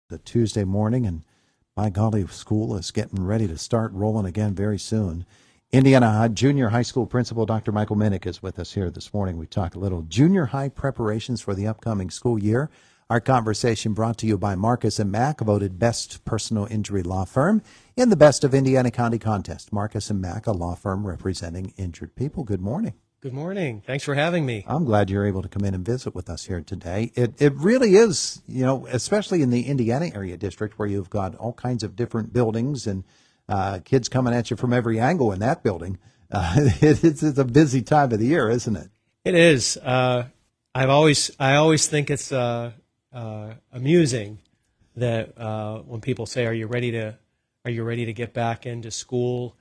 The Tuesday morning, and by golly, school is getting ready to start rolling again very soon. Indiana Junior High School Principal Dr. Michael Minnick is with us here this morning. We talk a little junior high preparations for the upcoming school year. Our conversation brought to you by Marcus & Mack, voted best personal injury law firm in the Best of Indiana County contest. Marcus & Mack, a law firm representing injured people. Good morning. Good morning. Thanks for having me. I'm glad you're able to come in and visit with us here today. It really is, especially in the Indiana area district where you've got all kinds of different buildings and kids coming at you from every angle in that building. It's a busy time of the year, isn't it? It is. I always think it's amusing that when people say, "Are you ready to get back into school?"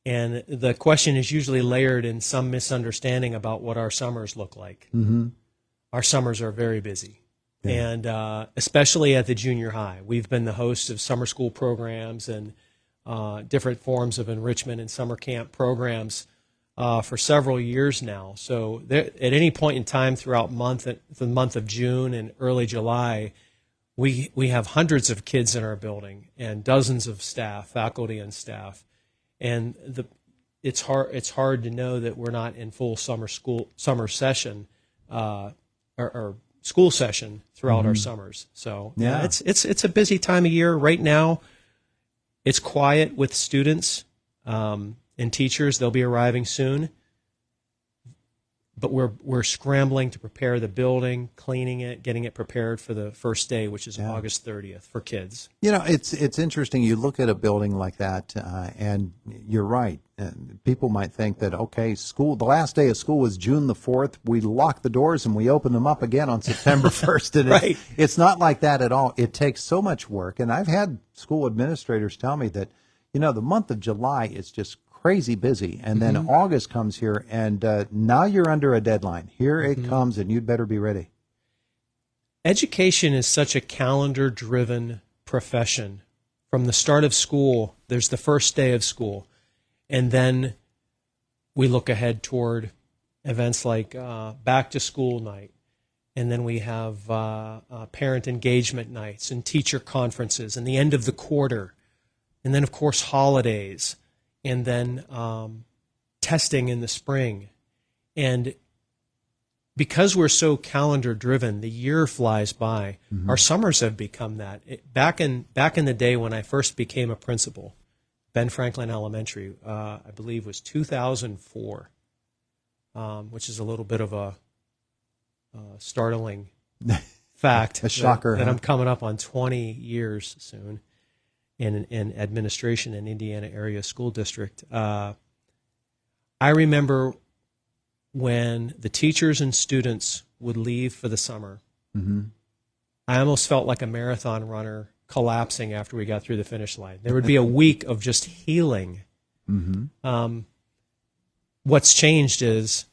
And the question is usually layered in some misunderstanding about what our summers look like. Mm-hmm. Our summers are very busy, Yeah. and especially at the junior high. We've been the host of summer school programs and different forms of enrichment and summer camp programs for several years now. So at any point in time throughout the month of June and early July, we have hundreds of kids in our building and dozens of staff, faculty and staff. And it's hard to know that we're not in full summer session or school session throughout our summers. So Yeah. it's a busy time of year right now. It's quiet with students and teachers. They'll be arriving soon, but we're scrambling to prepare the building, cleaning it, getting it prepared for the first day, which is August 30th for kids. It's interesting. You look at a building like that, and you're right. People might think that, okay, the last day of school was June the 4th. We lock the doors and we open them up again on September 1st. And Right. It's not like that at all. It takes so much work. And I've had school administrators tell me that, the month of July is just crazy busy, and then August comes here, and now you're under a deadline. Here it comes, and you'd better be ready. Education is such a calendar-driven profession. From the start of school, there's the first day of school, and then we look ahead toward events like back-to-school night, and then we have parent engagement nights and teacher conferences, and the end of the quarter, and then, of course, holidays, and then testing in the spring. And because we're so calendar-driven, the year flies by. Our summers have become that. Back in the day when I first became a principal, Ben Franklin Elementary, I believe was 2004, which is a little bit of a startling fact. A shocker. That I'm coming up on 20 years soon in administration in Indiana Area School District. I remember when the teachers and students would leave for the summer. I almost felt like a marathon runner collapsing after we got through the finish line. There would be a week of just healing. What's changed is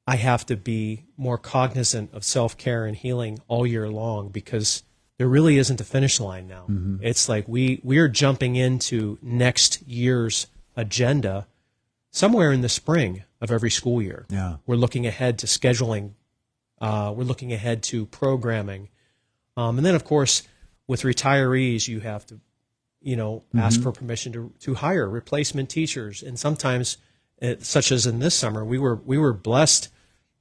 I have to be more cognizant of self-care and healing all year long because there really isn't a finish line now. It's like we're jumping into next year's agenda somewhere in the spring of every school year. Yeah. We're looking ahead to scheduling. We're looking ahead to programming. And then, of course, with retirees, you have to, ask for permission to hire replacement teachers. And sometimes, such as in this summer, we were blessed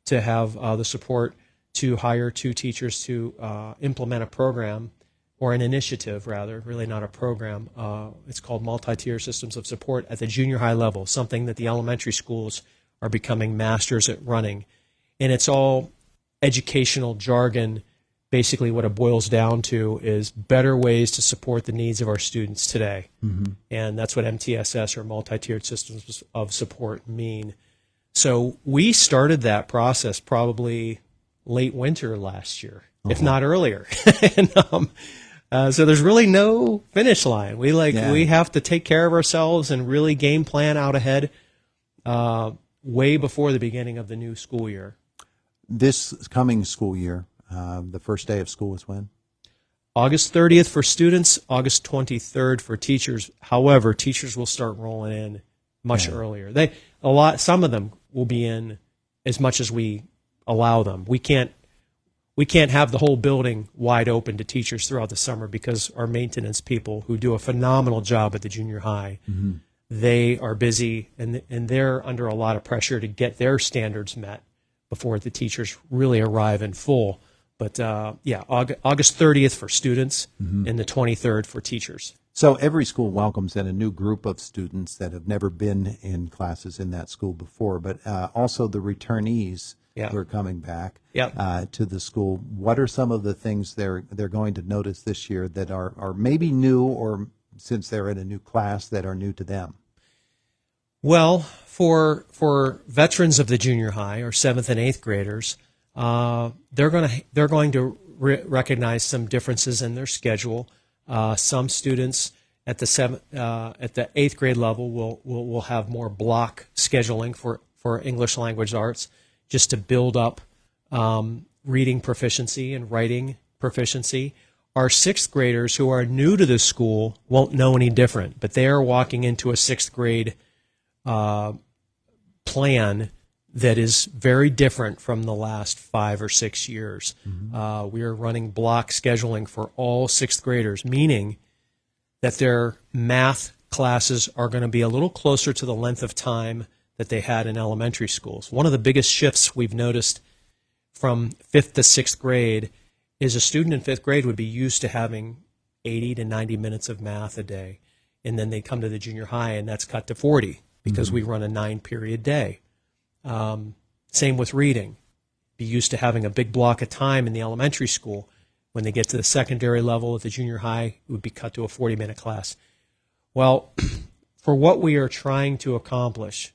to have the support to hire 2 teachers to implement a program, or an initiative, rather, really not a program. It's called Multi-Tier Systems of Support at the junior high level, something that the elementary schools are becoming masters at running. And it's all educational jargon. Basically, what it boils down to is better ways to support the needs of our students today. And that's what MTSS, or Multi-Tiered Systems of Support, mean. So we started that process probably late winter last year, if not earlier. And, so there's really no finish line. We have to take care of ourselves and really game plan out ahead way before the beginning of the new school year. This coming school year, the first day of school is when? August 30th for students, August 23rd for teachers. However, teachers will start rolling in much earlier. Some of them will be in as much as we allow them. We we can't have the whole building wide open to teachers throughout the summer because our maintenance people, who do a phenomenal job at the junior high, they are busy and they're under a lot of pressure to get their standards met before the teachers really arrive in full. But yeah, August 30th for students and the 23rd for teachers. So every school welcomes in a new group of students that have never been in classes in that school before, but also the returnees who are coming back to the school. What are some of the things they're going to notice this year that are maybe new, or since they're in a new class, that are new to them? Well, for veterans of the junior high, or 7th and 8th graders, they're going to recognize some differences in their schedule. Some students at the 8th grade level will have more block scheduling for English language arts, just to build up reading proficiency and writing proficiency. Our 6th graders who are new to the school won't know any different, but they are walking into a 6th grade plan that is very different from the last 5 or 6 years. We are running block scheduling for all 6th graders, meaning that their math classes are going to be a little closer to the length of time that they had in elementary schools. One of the biggest shifts we've noticed from 5th to 6th grade is a student in 5th grade would be used to having 80 to 90 minutes of math a day, and then they come to the junior high and that's cut to 40 because we run a 9-period day. Same with reading. Be used to having a big block of time in the elementary school. When they get to the secondary level at the junior high, it would be cut to a 40-minute class. Well, for what we are trying to accomplish,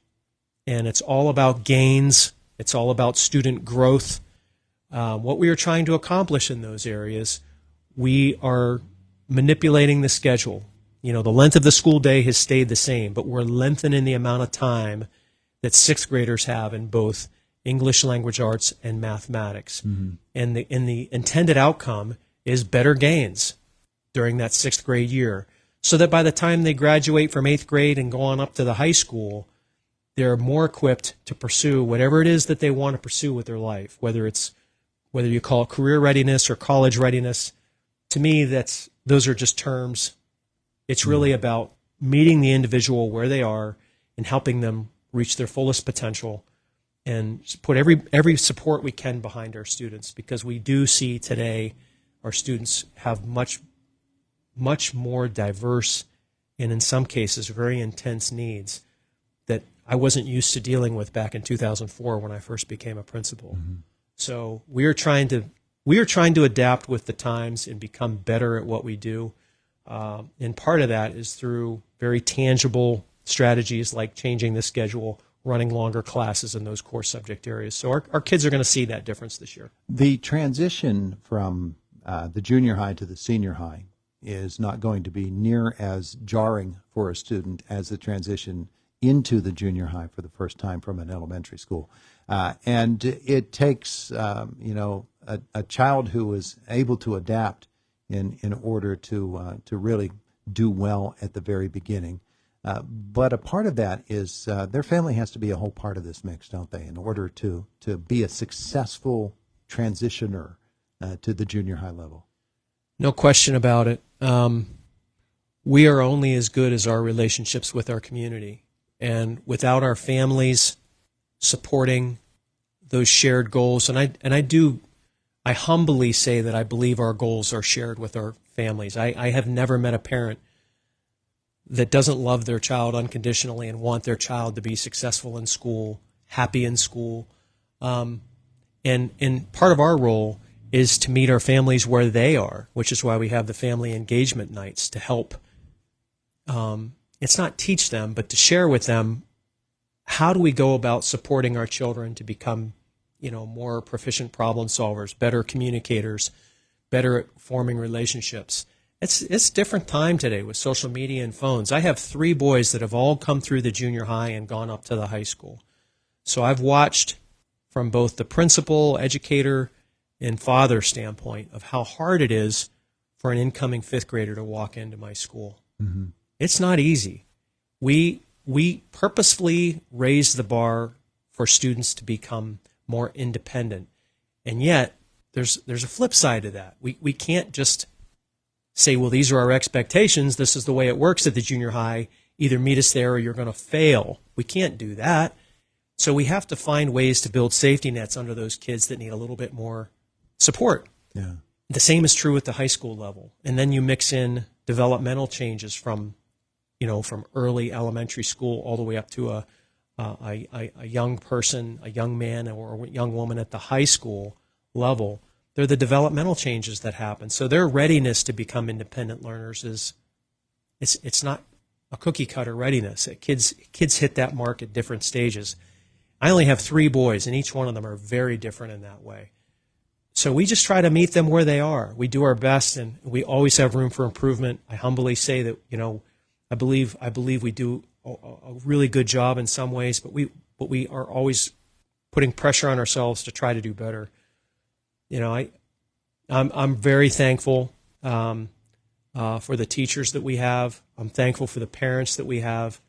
and it's all about gains, it's all about student growth, what we are trying to accomplish in those areas, we are manipulating the schedule. You know, the length of the school day has stayed the same, but we're lengthening the amount of time that 6th graders have in both English language arts and mathematics. And the intended outcome is better gains during that 6th grade year, so that by the time they graduate from 8th grade and go on up to the high school, they're more equipped to pursue whatever it is that they want to pursue with their life, whether you call it career readiness or college readiness. To me, those are just terms. It's really about meeting the individual where they are and helping them reach their fullest potential, and put every support we can behind our students, because we do see today our students have much more diverse and in some cases very intense needs that I wasn't used to dealing with back in 2004 when I first became a principal. So we are trying to adapt with the times and become better at what we do. And part of that is through very tangible strategies like changing the schedule, running longer classes in those core subject areas. So our kids are going to see that difference this year. The transition from the junior high to the senior high is not going to be near as jarring for a student as the transition into the junior high for the first time from an elementary school. And it takes, a child who is able to adapt in order to really do well at the very beginning. But a part of that is their family has to be a whole part of this mix, don't they, in order to be a successful transitioner to the junior high level. No question about it. We are only as good as our relationships with our community. And without our families supporting those shared goals, and I humbly say that I believe our goals are shared with our families. I have never met a parent that doesn't love their child unconditionally and want their child to be successful in school, happy in school. And part of our role is to meet our families where they are, which is why we have the family engagement nights to help. It's not teach them, but to share with them, how do we go about supporting our children to become, more proficient problem solvers, better communicators, better at forming relationships. It's a different time today with social media and phones. I have 3 boys that have all come through the junior high and gone up to the high school. So I've watched from both the principal, educator, and father standpoint of how hard it is for an incoming 5th grader to walk into my school. Mm-hmm. It's not easy. We purposefully raise the bar for students to become more independent. And yet, there's a flip side to that. We can't just say, well, these are our expectations. This is the way it works at the junior high. Either meet us there or you're going to fail. We can't do that. So we have to find ways to build safety nets under those kids that need a little bit more support. Yeah. The same is true at the high school level. And then you mix in developmental changes from early elementary school all the way up to a young person, a young man or a young woman at the high school level. They're the developmental changes that happen. So their readiness to become independent learners it's not a cookie cutter readiness. Kids hit that mark at different stages. I only have 3 boys, and each one of them are very different in that way. So we just try to meet them where they are. We do our best, and we always have room for improvement. I humbly say that, I believe we do a really good job in some ways, but we are always putting pressure on ourselves to try to do better. I'm very thankful for the teachers that we have. I'm thankful for the parents that we have.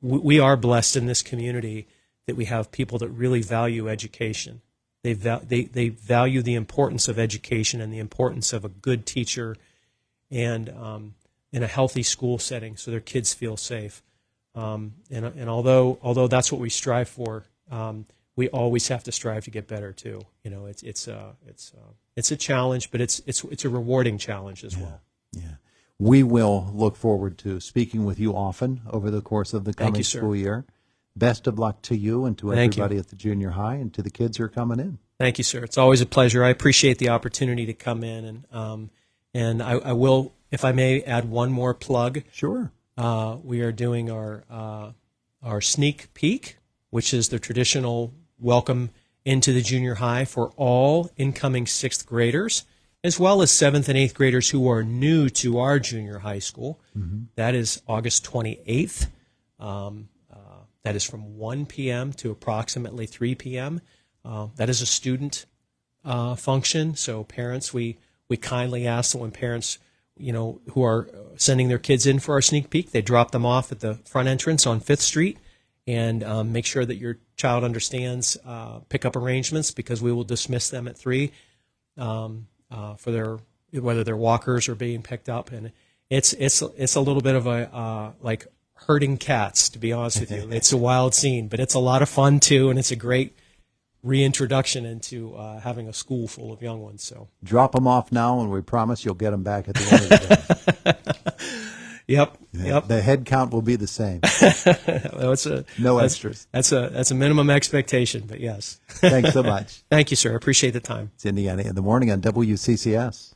We are blessed in this community that we have people that really value education. They value the importance of education and the importance of a good teacher and in a healthy school setting so their kids feel safe. And although that's what we strive for, we always have to strive to get better too. It's a challenge, but it's a rewarding challenge as well. Yeah. We will look forward to speaking with you often over the course of the coming school year. Best of luck to you and to everybody at the junior high and to the kids who are coming in. Thank you, sir. It's always a pleasure. I appreciate the opportunity to come in, and I will, if I may, add one more plug. Sure. We are doing our sneak peek, which is the traditional welcome into the junior high for all incoming 6th graders, as well as 7th and 8th graders who are new to our junior high school. Mm-hmm. That is August 28th. That is from 1 p.m. to approximately 3 p.m. That is a student function. So parents, we kindly ask that when parents, who are sending their kids in for our sneak peek, they drop them off at the front entrance on 5th Street and make sure that your child understands pickup arrangements, because we will dismiss them at 3 for whether their walkers are being picked up. And it's a little bit of a like herding cats, to be honest with you. It's a wild scene, but it's a lot of fun too, and it's a great reintroduction into having a school full of young ones. So drop them off now, and we promise you'll get them back at the end of the day. Yep. The head count will be the same. No extras. That's a minimum expectation, but yes. Thanks so much. Thank you, sir. I appreciate the time. It's Indiana in the Morning on WCCS.